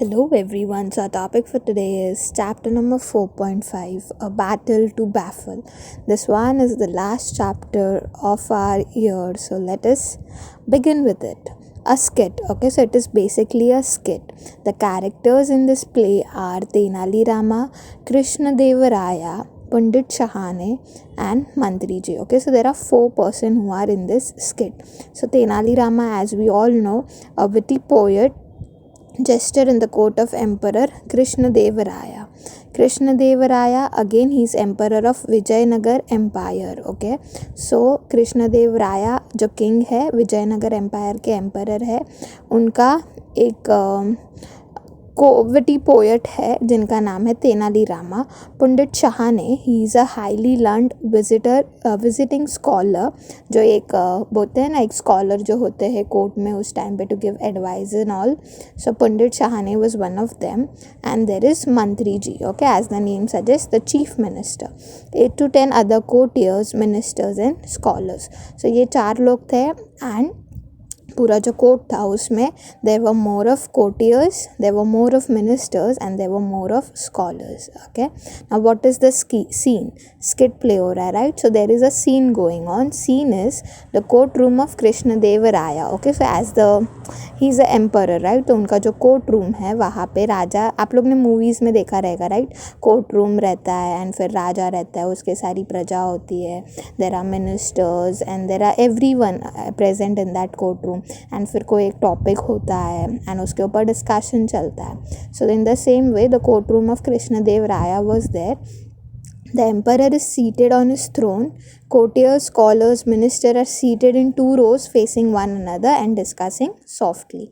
Hello everyone. So our topic for today is chapter number 4.5, A Battle to Baffle. This one is the last chapter of our year. So let us begin with it. A skit. Okay, so it is basically a skit. The characters in this play are Tenali Rama, Krishna Devaraya, Pandit Shahane and Mantriji. Okay, so there are four persons who are in this skit. So Tenali Rama, as we all know, a witty poet jester in the court of Emperor Krishnadevaraya. Krishnadevaraya, again he is emperor of Vijayanagar Empire. Okay, so Krishnadevaraya जो king है Vijayanagar empire के emperor है, उनका एक कोविटी poet है जिनका नाम है Tenali Rama. Pandit Shahane, he is a highly learned visiting scholar, जो एक बोलते हैं ना, एक स्कॉलर जो होते हैं कोर्ट में उस टाइम पे to give advice and all. So Pandit Shahane was one of them. And there is mantri ji. Okay, as the name suggest, the chief minister. 8 to 10 other courtiers, ministers and scholars. So ये चार लोग थे. एंड पूरा जो court था उसमें there were more of courtiers, there were more of ministers and there were more of scholars. Okay, now what is the scene? Skit play हो रहा है, right? So there is a scene going on. Scene is the court room of Krishnadevaraya. Okay, so as the he is a emperor, right? तो उनका जो court room है वहाँ पे राजा, आप लोग ने मूवीज़ में देखा रहेगा, राइट? कोर्ट रूम रहता है एंड फिर राजा रहता है, उसके सारी प्रजा होती है, there are ministers and there are every one present in that court room. And फिर कोई एक टॉपिक होता है एंड उसके ऊपर डिस्कशन चलता है. So in the same way the court room of Krishnadevaraya was there. The emperor is seated on his throne. Courtiers, scholars, ministers are seated in two rows facing one another and discussing softly.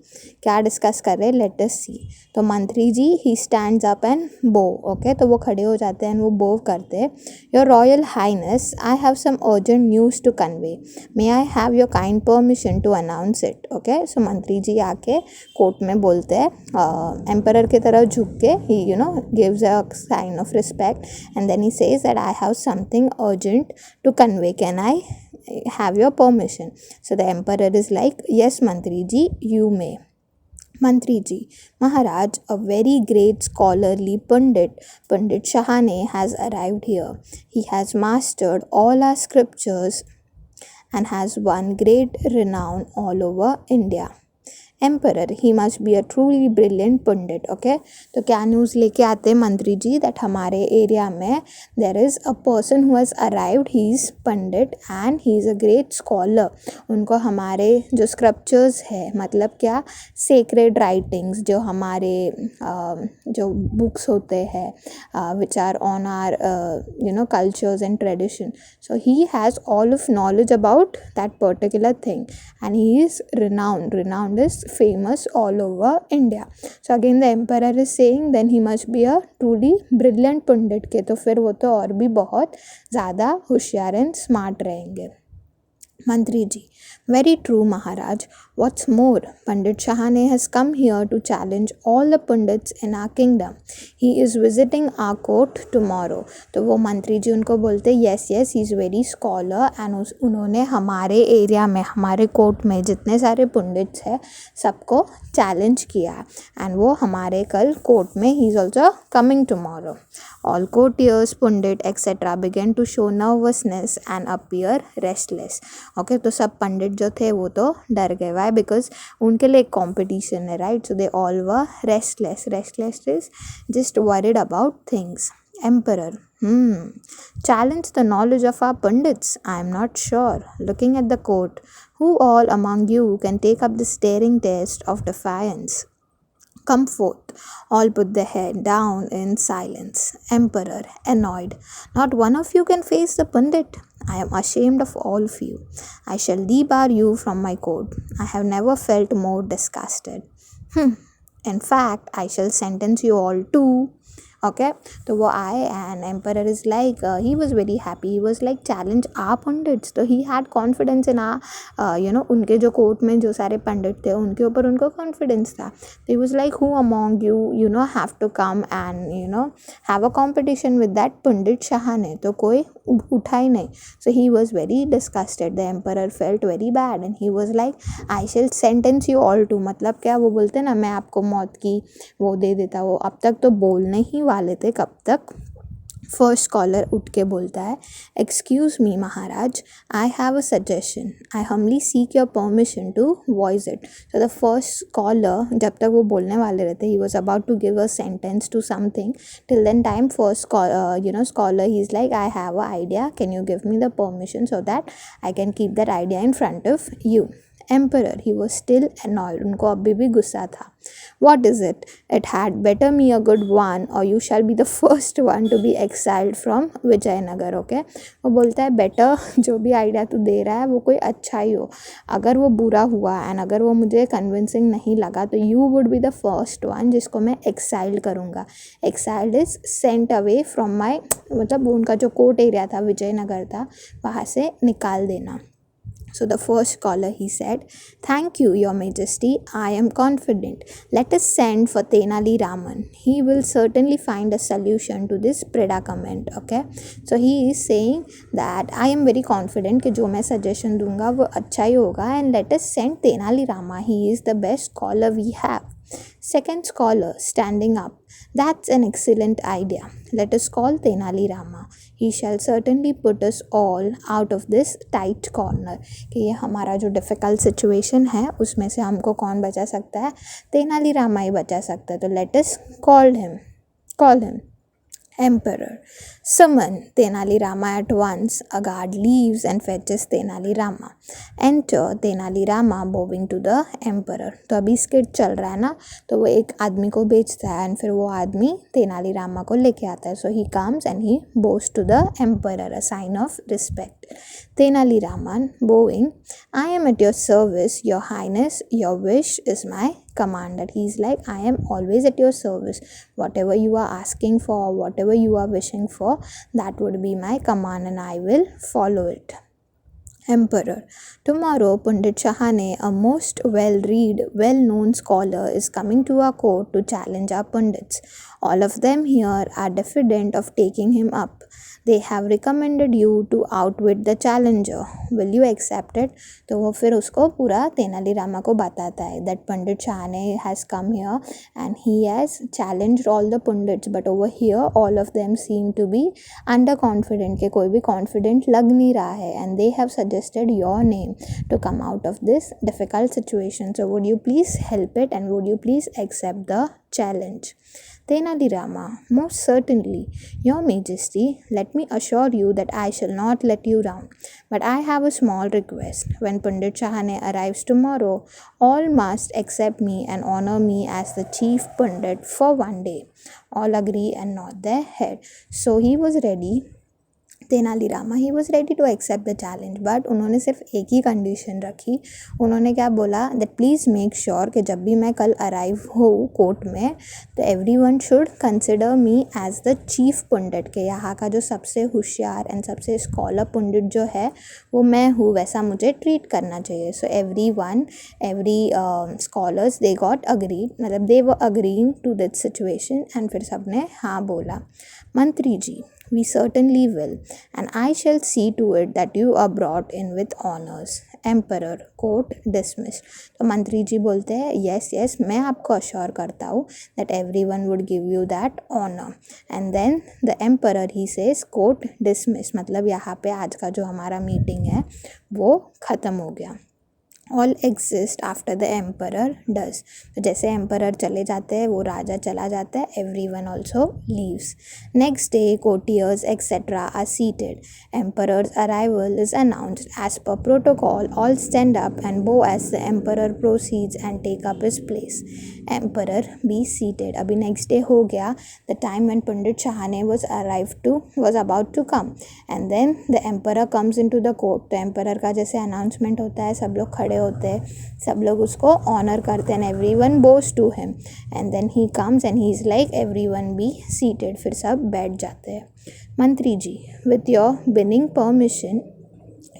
क्या discuss कर रहे हैं? Let us सी. तो मंत्री जी, he stands up and बो. Okay, तो वो खड़े हो जाते हैं, वो बो करते हैं. Your royal highness, I have some urgent news to convey. May I have your kind permission to announce it. Okay, so mantri ji आके कोर्ट में बोलते हैं, एम्परर की तरफ झुक के he gives a sign of respect and then he says that I have something urgent to convey. Can I have your permission? So the emperor is like, yes, Mantri ji, you may. Mantri ji, Maharaj, a very great scholarly Pandit Shahane has arrived here. He has mastered all our scriptures and has won great renown all over India. Emperor, he must be a truly brilliant Pandit. Okay, तो क्या news लेके आते हैं मंत्री जी? That हमारे area में there is a person who has arrived. He is Pandit and he is a great scholar. उनको हमारे जो स्क्रिप्चर्स है, मतलब क्या, सेक्रेड राइटिंग्स, जो हमारे जो बुक्स होते हैं which are on our cultures and tradition. So he has all of knowledge about that particular thing and he is renowned is famous all over India. So again the emperor is saying then he must be a truly brilliant पंडित के, तो फिर वो तो और भी बहुत ज़्यादा होशियार एंड स्मार्ट रहेंगे. मंत्री जी, very true Maharaj. What's more, Pandit Shahane has come here to challenge all the Pandits in our kingdom. He is visiting our court tomorrow. तो वो मंत्री जी उनको बोलते yes, he is very scholar and उन्होंने हमारे area में, हमारे court में जितने सारे पंडित्स हैं सबको चैलेंज किया एंड वो हमारे कल कोर्ट में he is also coming tomorrow. All courtiers, Pandit etc. began to show nervousness and appear restless. Okay, तो सब पंडित जो थे वो तो डर गए. वाई? बिकॉज उनके लिए एक कॉम्पिटिशन है, right? So they all were restless. Restless is just worried about things. Emperor, challenge the knowledge of our pandits? I am not sure. Looking at the court, who all among you can take up this daring test of defiance? Come forth. All put their head down in silence. Emperor, annoyed. Not one of you can face the Pandit. I am ashamed of all of you. I shall debar you from my court. I have never felt more disgusted. In fact, I shall sentence you all to okay तो वो आए and emperor is like he was very happy, he was like challenge a pandits, तो he had confidence in आ उनके जो court में जो सारे पंडित थे उनके ऊपर उनको कॉन्फिडेंस था. तो he was like who among you know have to come and have a competition with that Pandit Shahane, तो कोई उठा ही नहीं. So he was very disgusted, the emperor felt very bad and he was like I shall sentence you all to, मतलब क्या वो बोलते ना मैं आपको मौत की वो दे देता. वो अब तक तो बोलने ही वाले थे, कब तक फर्स्ट स्कॉलर उठ के बोलता है excuse me Maharaj, I have a suggestion, I humbly seek your permission to voice it. So the first scholar जब तक वो बोलने वाले रहते, he was about to give a sentence to something, till then time first scholar he is like I have a idea, can you give me the permission so that I can keep that idea in front of you. Emperor, he was still annoyed, उनको अभी भी गुस्सा था. What is it? It had better me a good one or you shall be the first one to be exiled from Vijayanagar. Okay वो बोलता है better जो भी आइडिया तू दे रहा है वो कोई अच्छा ही हो, अगर वो बुरा हुआ एंड अगर वो मुझे कन्विंसिंग नहीं लगा तो you would be the first one जिसको मैं एक्साइल करूँगा. Exiled is sent away from my, मतलब उनका जो कोर्ट एरिया था विजयनगर था वहाँ से निकाल देना. So the first scholar he said, thank you, your majesty, I am confident. Let us send for Tenali Raman. He will certainly find a solution to this predicament. Okay, so he is saying that I am very confident कि जो मैं suggestion दूंगा वो अच्छा ही होगा, and let us send Tenali Rama. He is the best scholar we have. Second scholar standing up, that's an excellent idea. Let us call Tenali Rama. He shall certainly put us all out of this tight corner. कि ये हमारा जो difficult situation है उसमें से हमको कौन बचा सकता है, तेनाली रामा ही बचा सकता है. तो let us call him. Emperor, summon Tenali Rama at once. A guard leaves and fetches Tenali Rama. Enter Tenali Rama bowing to the Emperor. तो अभी स्किट चल रहा है ना, तो वो एक आदमी को बेचता है एंड फिर वो आदमी तेनाली रामा को लेके आता है. So he comes and he bows to the emperor, a sign of respect. Tenali Raman bowing, I am at your service, your highness, your wish is my command. That he is like I am always at your service, whatever you are asking for, whatever you are wishing for, that would be my command and I will follow it. Emperor, tomorrow Pandit Shahane, a most well-read, well-known scholar, is coming to our court to challenge our Pandits. All of them here are diffident of taking him up. They have recommended you to outwit the challenger. Will you accept it? तो वो फिर उसको पूरा तेनाली रामा को बताता है that Pandit Shahane has come here and he has challenged all the Pandits, but over here all of them seem to be underconfident, कि कोई भी confident लग नहीं रहा है, and they have suggested your name to come out of this difficult situation. So would you please help it and would you please accept the challenge? Tenali Rama, most certainly, your majesty, let me assure you that I shall not let you down. But I have a small request. When Pandit Shahane arrives tomorrow, all must accept me and honor me as the chief Pandit for one day. All agree and nod their head. So he was ready. Tenali Rama he was ready to accept the challenge, but उन्होंने सिर्फ एक ही condition रखी. उन्होंने क्या बोला, that please make sure कि जब भी मैं कल अराइव हो कोर्ट में तो everyone should consider me as the chief pandit, के यहाँ का जो सबसे होशियार एंड सबसे स्कॉलर पंडित जो है वो मैं हूँ, वैसा मुझे ट्रीट करना चाहिए. So every scholars they got agreed, मतलब they were agreeing to this situation and फिर सब ने हाँ बोला. मंत्री जी, we certainly will, and I shall see to it that you are brought in with honors. Emperor, court dismissed. तो मंत्री जी बोलते हैं yes, मैं आपको अश्योर करता हूँ that everyone would give you that honor. And then the emperor he says court dismissed, मतलब यहाँ पे आज का जो हमारा मीटिंग है वो ख़त्म हो गया. All exist after the emperor does, तो जैसे एम्परर चले जाते हैं वो राजा चला जाता है, everyone also leaves. Next day courtiers etcetera are seated. Emperor's arrival is announced. As per protocol all stand up and bow as the emperor proceeds and take up his place. Emperor be seated. अभी next day हो गया, the time when Pandit Shahane was about to come, and then the emperor comes into the court. तो emperor का जैसे announcement होता है सब लोग खड़े होते हैं, सब लोग उसको ऑनर करते हैं, everyone bows to him and then he comes and he is like everyone be seated, फिर सब बैठ जाते हैं. Mantri ji, with your benign permission,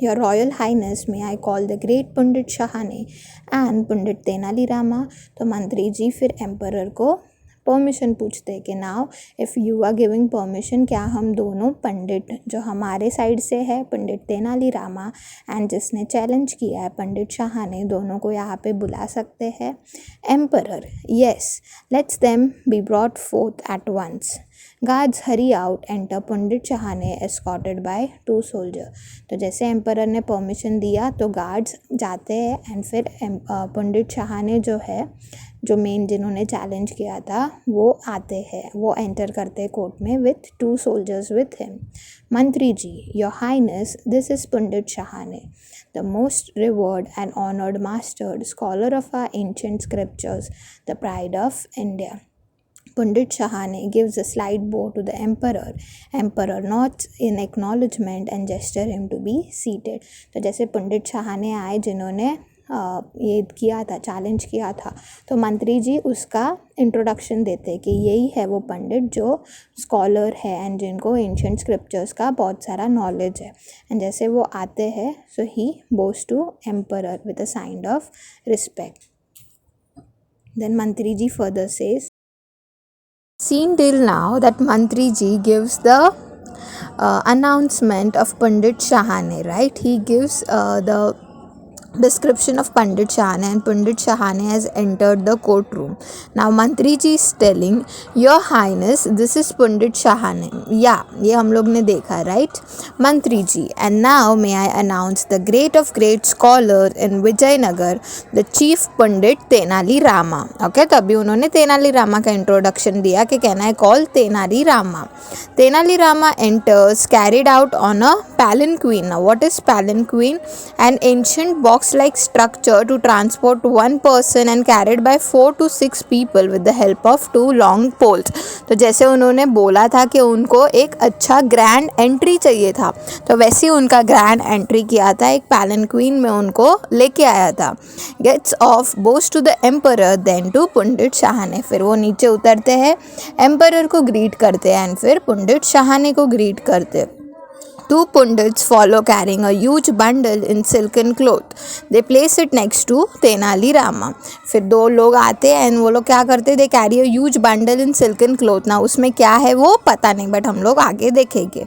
Your Royal Highness, may I call the great Pandit Shahane and Pandit Tenali Rama. तो मंत्री जी फिर एम्परर को परमिशन पूछते हैं कि now if you are giving permission, क्या हम दोनों पंडित जो हमारे साइड से है पंडित तेनाली रामा एंड जिसने चैलेंज किया है पंडित शाहाने, दोनों को यहाँ पे बुला सकते हैं. Emperor, yes, let's them be brought forth at once. Guards hurry out, enter Pandit Shahane escorted by 2 soldier. तो जैसे एम्परर ने परमिशन दिया तो गार्ड्स जाते हैं एंड फिर पंडित शाहाने जो है, जो मेन जिन्होंने चैलेंज किया था, वो आते हैं, वो एंटर करते हैं कोर्ट में with 2 soldiers with him. Mantri ji, your highness, this is Pandit Shahane, the most revered and honored master, scholar of our ancient scriptures, the pride of India. Pandit Shahane gives a slight bow to the emperor. Emperor nods in acknowledgement and gesture him to be seated. तो जैसे पंडित शाहाने आए जिन्होंने ये किया था, challenge किया था, तो मंत्री जी उसका इंट्रोडक्शन देते कि यही है वो पंडित जो स्कॉलर है एंड जिनको एंशिएंट स्क्रिप्चर्स का बहुत सारा नॉलेज है. एंड जैसे वो आते हैं, so he bows to emperor with a sign of respect. Then mantri ji further says, seen till now that Mantri ji gives the announcement of Pandit Shahane, right? He gives the description of Pandit Shahane, and Pandit Shahane has entered the courtroom. Now Mantri ji is telling, Your Highness, this is Pandit Shahane. Yeah, ये हम लोग ने देखा, right? Mantri ji, and now may I announce the great of great scholar in Vijayanagar, the chief Pandit Tenali Rama. Okay, तभी उन्होंने तेनाली रामा का introduction दिया कि can I call Tenali Rama. Tenali Rama enters, carried out on a palanquin. Now what is palanquin? An ancient box-like structure to transport one person and carried by 4 to 6 people with the help of 2 long poles. तो जैसे उन्होंने बोला था कि उनको एक अच्छा grand entry चाहिए था, तो वैसे ही उनका ग्रैंड एंट्री किया था, एक पैलनक्वीन में उनको लेके आया था. Gets off, bows to the emperor, then to Pandit Shahane. फिर वो नीचे उतरते हैं, एम्परर को ग्रीट करते हैं एंड फिर पंडित शाहाने को ग्रीट करते. 2 pundits follow carrying a huge bundle in silken cloth. They place it next to Tenali Rama. फिर 2 लोग आते हैं एंड वो लोग क्या करते, they carry a huge bundle in silken cloth. ना उसमें क्या है वो पता नहीं, बट हम लोग आगे देखेंगे.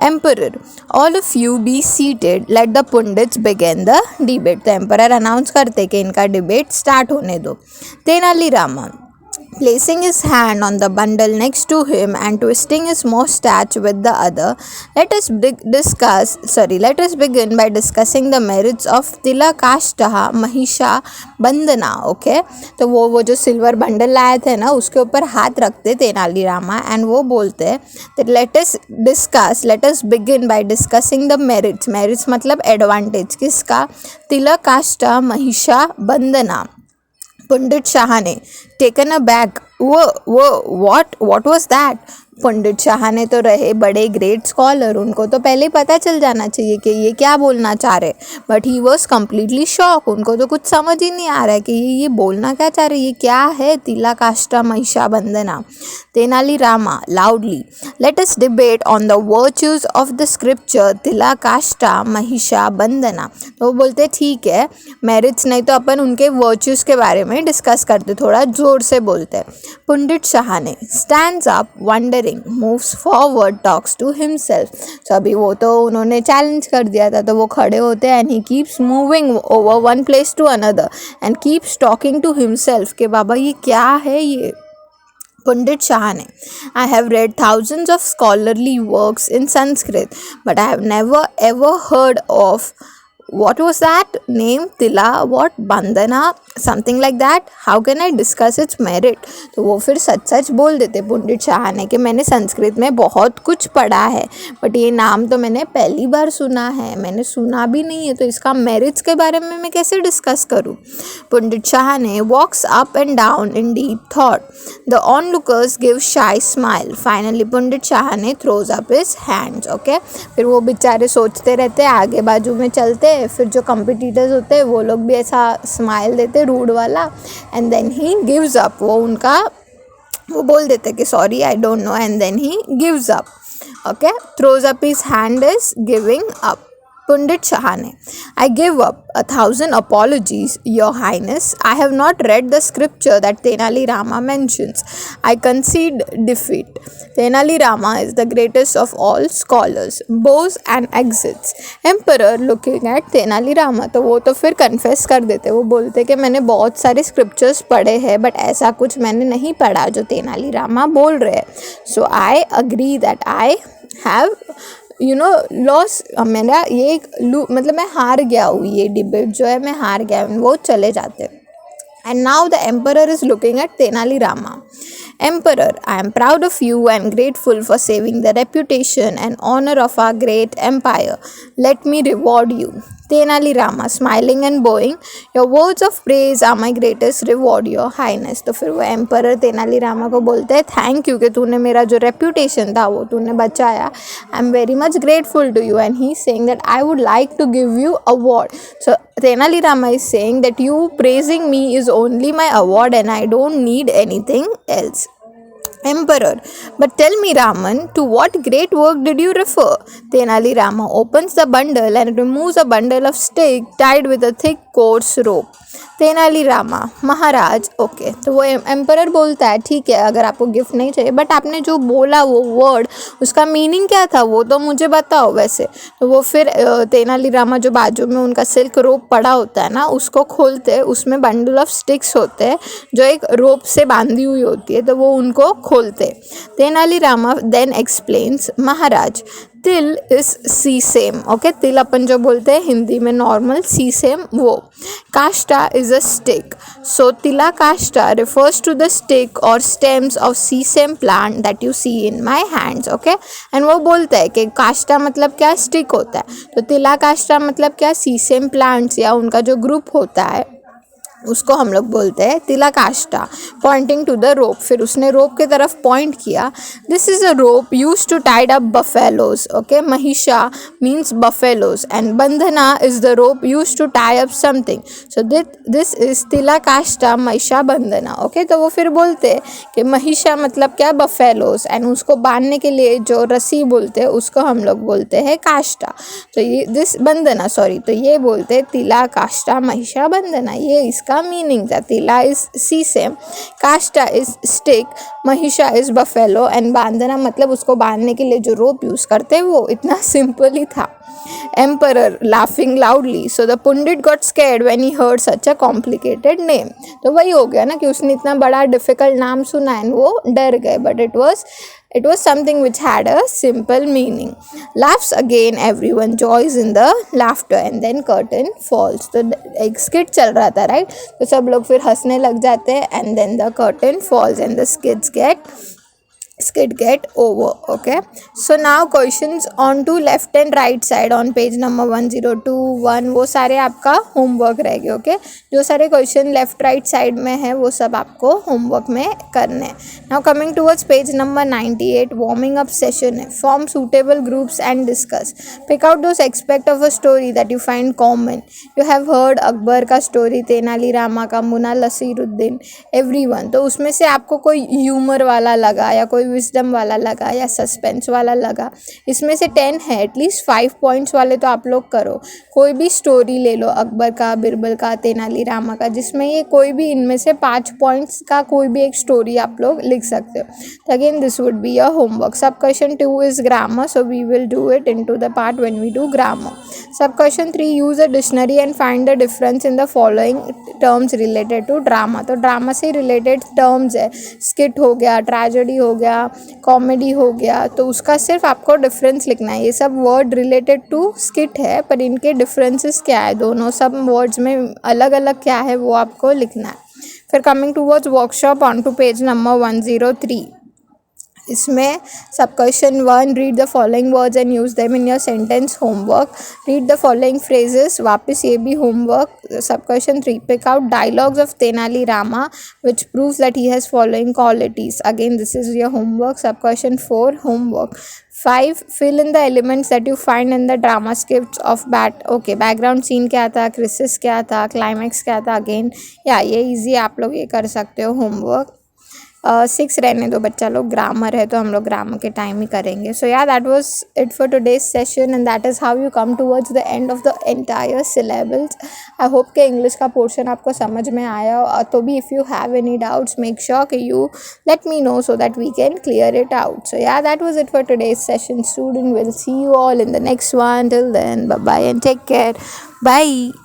Emperor, all of you be seated, let the pandits begin the debate. तो एम्परर अनाउंस करते कि इनका डिबेट स्टार्ट होने दो. Tenali Rama, placing his hand on the bundle next to him and twisting his mustache with the other, let us begin by discussing the merits of Tilakashtaha Mahisha Bandhana. Okay, तो वो जो silver bundle लाए थे ना, उसके ऊपर हाथ रखते तेनाली रामा एंड वो बोलते that let us begin by discussing the merits मतलब एडवांटेज किसका, तिलकाष्टा महिषा बंदना. Pandit Shahane, taken aback, what was that? पंडित शाहाने तो रहे बड़े ग्रेट स्कॉलर, उनको तो पहले पता चल जाना चाहिए कि ये क्या बोलना चाह रहे, but he was completely shock. उनको तो कुछ समझ ही नहीं आ रहा है कि ये बोलना क्या चाह रहे, ये क्या है Tilakashta Mahisha Bandana. Tenali Rama loudly, let us debate on the virtues of the scripture Tilakashta Mahisha Bandana. तो वो बोलते ठीक है, मेरिट्स नहीं तो अपन उनके वर्च्यूज के बारे में डिस्कस करते, थोड़ा जोर से बोलते. Pandit Shahane stands up wondering, moves forward, talks to himself. So अभी वो तो उन्होंने चैलेंज कर दिया था, तो वो खड़े होते हैं and he keeps moving over one place to another and keeps talking to himself कि बाबा ये क्या है ये. Pandit Shahane, I have read thousands of scholarly works in Sanskrit, but I have never ever heard of what was that name, Tila, what, Bandhana, something like that. How can I discuss its merit? तो वो फिर सच सच बोल देते पंडित शाहाने कि मैंने संस्कृत में बहुत कुछ पढ़ा है, बट ये नाम तो मैंने पहली बार सुना है, मैंने सुना भी नहीं है, तो इसका मेरिट्स के बारे में मैं कैसे डिस्कस करूँ. पंडित शाहाने walks up and down in deep thought. The onlookers give shy smile. Finally Pandit शाहाने throws up his hands. Okay, फिर वो बेचारे सोचते रहते, आगे बाजू में चलते हैं, फिर जो कंपिटिटर्स होते हैं वो लोग भी ऐसा स्माइल देते रूड वाला, and then he gives up, वो बोल देते कि sorry I don't know, and then he gives up. Okay, throws up his hand is giving up. Pundit Shahane, I give up 1,000 apologies, Your Highness. I have not read the scripture that Tenali Rama mentions. I concede defeat. Tenali Rama is the greatest of all scholars. Bows and exits. Emperor looking at Tenali Rama, तो वो तो फिर confess कर देते, वो बोलते कि मैंने बहुत सारे स्क्रिप्चर्स पढ़े हैं बट ऐसा कुछ मैंने नहीं पढ़ा जो तेनाली रामा बोल रहे हैं. So I agree that I have lost. मेरा ये मतलब मैं हार गया हूँ, ये डिबेट जो है मैं हार गया हूँ. वो चले जाते. And now the emperor is looking at Tenali Rama. Emperor, I am proud of you and grateful for saving the reputation and honor of our great empire. Let me reward you. Tenali Rama, smiling and bowing, your words of praise are my greatest reward, Your Highness. तो फिर वो emperor Tenali Rama को बोलते हैं thank you कि तूने मेरा जो रेप्यूटेशन था वो तूने बचाया. I am very much grateful to you. And he is saying that I would like to give you award. So Tenali Rama is saying that you praising me is only my award and I don't need anything else. Emperor, but tell me Raman, to what great work did you refer? Tenali Rama opens the bundle and removes a bundle of stick tied with a thick coarse rope. Tenali Rama, Maharaj. Okay, तो वो emperor बोलता है ठीक है अगर आपको gift नहीं चाहिए बट आपने जो बोला वो वर्ड उसका मीनिंग क्या था वो तो मुझे बताओ वैसे. तो वो फिर तेनाली रामा जो बाजू में उनका सिल्क रोप पड़ा होता है ना उसको खोलते हैं. उसमें बंडल ऑफ स्टिक्स होते हैं जो एक रोप से बांधी हुई होती है, तो वो उनको खोलते. तेनाली रामा देन एक्सप्लेन्स, महाराज तिल इज सी सेम. ओके, तिल अपन जो बोलते हैं हिंदी में नॉर्मल, सी सेम वो. काष्टा इज अ स्टिक, सो तिला काष्टा refers to the stick or stems of sesame plant that you see in my hands. Okay, and वो बोलता है कि काष्टा मतलब क्या, स्टिक होता है. तो तिला काष्टा मतलब क्या, सीसेम प्लांट्स या उनका जो ग्रुप होता है उसको हम लोग बोलते हैं Tila Kashta. Pointing to the rope, फिर उसने रोप की तरफ पॉइंट किया. This is a rope use to tied up buffaloes. Okay, mahisha means buffaloes and bandhana is the rope use to tie up something. So this is Tila Kashta महिषा बंधना. ओके, तो वो फिर बोलते हैं कि महिषा मतलब क्या, बफेलोज, एंड उसको बांधने के लिए जो रस्सी बोलते हैं उसको हम लोग बोलते हैं काष्टा. तो ये दिस बंधना तो ये बोलते हैं तिला काष्टा महिषा बंधना. ये इसका मीनिंग था. Tila is sesame, kashta is stick, mahisha is buffalo and bandhana मतलब उसको बांधने के लिए जो रोप यूज करते हैं वो. इतना सिंपल ही था. Emperor laughing loudly, so the pundit got scared when he heard such a complicated name. तो वही हो गया ना कि उसने इतना बड़ा डिफिकल्ट नाम सुना एंड वो डर गए. But it was something which had a simple meaning. Laughs again, everyone joins in the laughter and then curtain falls. तो एक skit चल रहा था राइट, तो सब लोग फिर हंसने लग जाते हैं and then the curtain falls and the skit get over. Okay, so now questions on to left and right side on page number 1021 वो सारे आपका होमवर्क रहेंगे. ओके, जो सारे क्वेश्चन लेफ्ट राइट साइड में है वो सब आपको होमवर्क में करने हैं. Now coming towards page number 98, warming up session है. Form suitable groups and discuss. Pick out those aspect of a story that you find common. You have heard Akbar का स्टोरी, तेनाली रामा का, मुना नसीरुद्दीन, एवरीवन. तो उसमें से आपको कोई ह्यूमर वाला लगा या कोई विजडम वाला लगा या सस्पेंस वाला लगा. इसमें से 10 है, एटलीस्ट 5 पॉइंट्स वाले तो आप लोग करो. कोई भी स्टोरी ले लो, अकबर का, बिरबल का, तेनाली रामा का, जिसमें ये कोई भी इनमें से 5 पॉइंट्स का कोई भी एक स्टोरी आप लोग लिख सकते हो. तो again this would be a homework. Sub question 2 is grammar, so we will do it in to the part when we do grammar. Sub question 3, use a dictionary and find the difference in the following terms related to drama. तो drama से related terms है, skit हो गया, tragedy हो गया, comedy हो गया, तो उसका सिर्फ आपको डिफरेंस लिखना है. ये सब वर्ड रिलेटेड टू स्किट है पर इनके डिफरेंसेस क्या है, दोनों सब वर्ड्स में अलग अलग क्या है वो आपको लिखना है. फिर coming towards workshop on to page number 103. इसमें sub question 1, read the following words and use them in your sentence homework. Read the following phrases, वापस ये भी homework. Sub question 3, pick out dialogues of Tenali Rama which proves that he has following qualities. Again, this is your homework. Sub question 4, homework 5, fill in the elements that you find in the drama scripts of okay, background scene क्या था, crisis क्या था, climax क्या था. Again, ये easy, आप लोग ये कर सकते हो homework. 6 रहने दो बच्चा लोग, ग्रामर है तो हम लोग ग्रामर के टाइम ही करेंगे. So that was it for today's session and that is how you come towards the end of the entire syllabus. I hope कि इंग्लिश का पोर्शन आपको समझ में आया. तो भी if you have any doubts make sure कि you let me know so that we can clear it out. So that was it for today's session, student. We'll see you all in the next one. Till then, bye bye and take care. Bye.